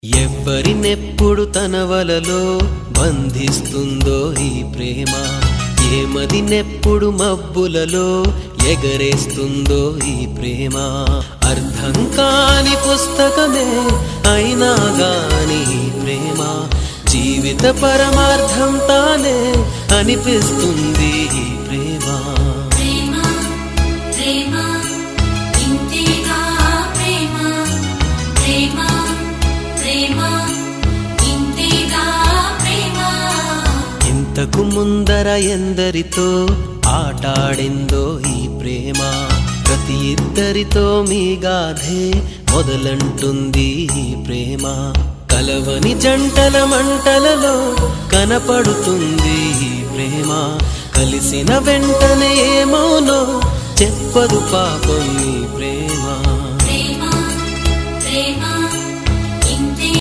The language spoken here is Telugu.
ఎవ్వరినెప్పుడు తన వలలో బంధిస్తుందో ఈ ప్రేమ, ఏమదినెప్పుడు మబ్బులలో ఎగరేస్తుందో ఈ ప్రేమ. అర్థం కాని పుస్తకమే అయినా గాని ఈ ప్రేమ జీవిత పరమార్థం తానే అనిపిస్తుంది ఈ ప్రేమ. ఇంతకు ముందర ఎందరితో ఆటాడిందో ఈ ప్రేమ, ప్రతి ఇద్దరితో మీ గాథే మొదలంటుంది ఈ ప్రేమ. కలవని జంటల మంటలలో కనపడుతుంది ఈ ప్రేమ, కలిసిన వెంటనే ఏమోనో చెప్పదు పాపం ఈ ప్రేమ.